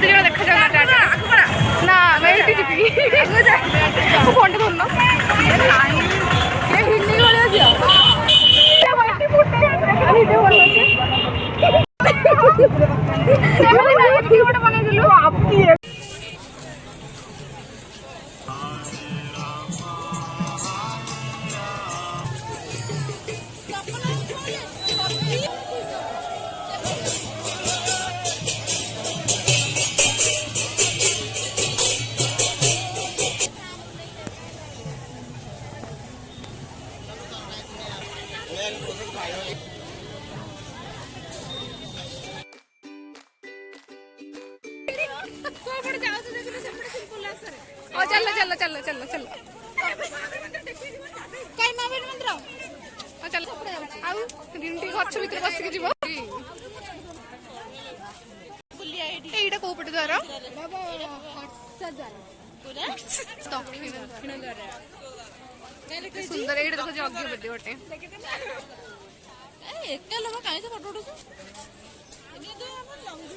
मत जो देखा जाना ना मैं एटी जीपी फोन धरना हिंदी वाला दिया चलो चलो चलो चलो चलो कहीं महावीर मंदिर चलो गछ भितर बसिक जीव এইটা কোউ পটে দ্বারা সুন্দর এইটা দেখো যজ্ঞ বেদি গোটে একা লোক কাଇଁ ফটো উঠୁଛୁ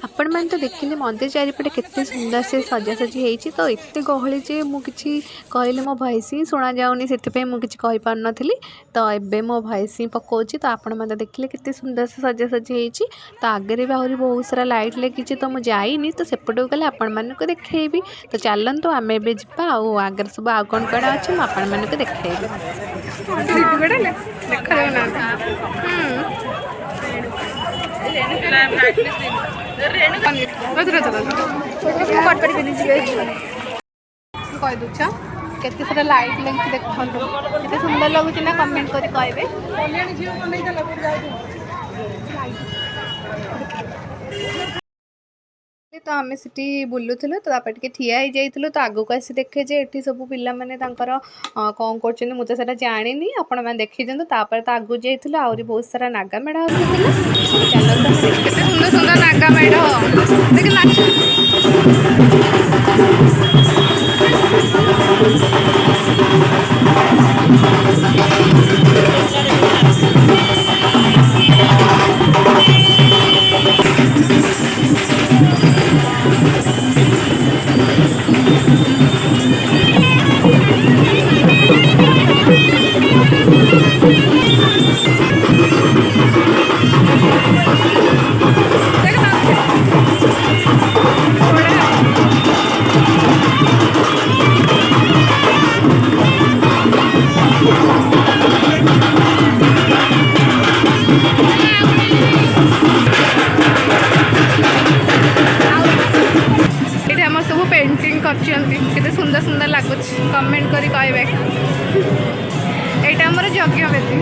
आपण मैंने तो देखिले मंदिर चारिपटे केते सुंदर से सजासजी होती तो एत गहली जे मुझे कहले मो भैसी शुणा जाऊनी से मुझे कहीपर नी तो एबे मो भैसी पकाउची तो आपण मैंने देखिले केते सुंदर से सजासजी होती तो आगे भी आहरी बहुत सारा लाइट लगी तो मुझे जाइनी तो सेपटू गले आपण मानक देखी तो चलतु आम ए जा आगे सब आउ कौन कड़ा अच्छे आपण मानक देखी कह दूछ केते सारा लाइट लगी देखो केते सुंदर लगुच ना कमेंट करी कहबे तो आम से बुलूलु तो टे ठिया हो जाइलु तो आगक आसी देखे जे ये सब पिला माने कौन कर मुझे तो जानी आपण मैंने देखी दिखाँ तापर तो आगू जाइलु आहरी बहुत सारा नागा मेढ़ चलो सुंदर सुंदर नागा मेढ़ देख नाच केते सुंदर सुंदर लगुच कमेंट करी कहबे एटा हमर यज्ञ बेदी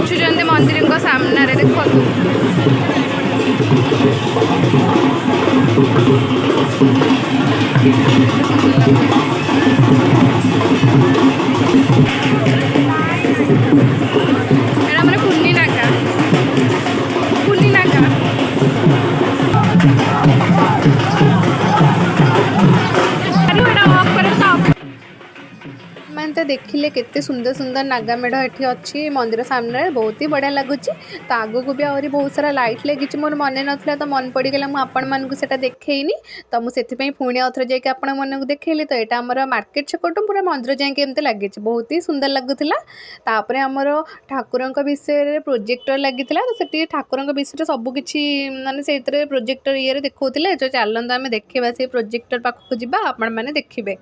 छुचंदी मंदिर को सामने रे देखो मैंने देखिले केते सुंदर सुंदर नागा मेढ़ ये अच्छी मंदिर सामने बहुत ही बढ़िया लगुच तो आगो को भी आहरी बहुत सारा लाइट लगी मोर मन नाला तो मन पड़गला मुझे देखनी तो मुझे पुणी अथर जाकि आपण मन देखली तो यहाँ आम मार्केट छकटू पूरा मंदिर जाकि एमती लगी बहुत ही सुंदर लगुला आमर ठाकुर विषय प्रोजेक्टर लगी तो से ठाकुर विषय सबकि मानने से प्रोजेक्टर ये देखते जो चलते आम देखा से प्रोजेक्टर पाखक जावा आपण मैंने देखिए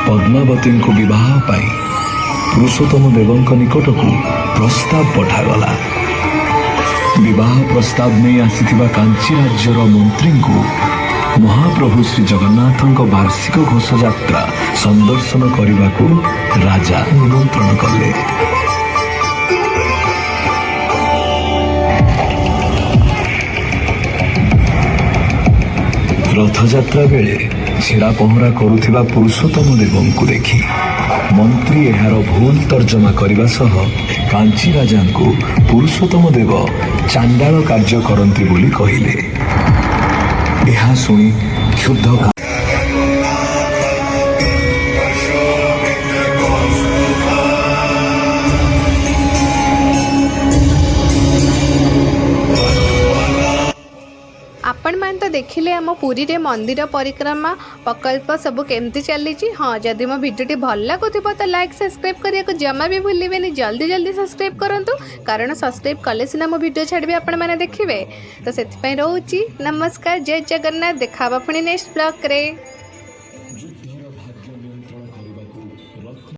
पद्मावती को विवाह पाई पुरुषोत्तम देवों निकट को प्रस्ताव पठागला। विवाह प्रस्ताव नहीं आसीथिबा कांची राज्यर मंत्री को महाप्रभु श्री जगन्नाथ वार्षिक घोष यात्रा संदर्शन करने को राजा निमंत्रण कले। रथयात्रा बेले छेड़ा पहरा करुथिबा पुरुषोत्तम देवों को देखी मंत्री एहार भूल तर्जमा करने सह कांची राजा को पुरुषोत्तम देव चांडाल कार्य करती बोली कहिले। यह सुनी क्षुब्ध आपण मैंने तो देखिले आम पुरी रे मंदिर परिक्रमा प्रकल्प सब केमती चली। हाँ जदि मो भिडियोटी भल लगुथिबो तो लाइक सब्सक्राइब करिया को जमा भी भूलिबेनी। जल्दी जल्दी सब्सक्राइब करंतु कारण सब्सक्राइब कले सिना मो भिडियो छाड़बे आपण माने देखिबे। तो सेति पई रहउची नमस्कार, जय जगन्नाथ। देखा पुणी नेक्स्ट ब्लॉग रे।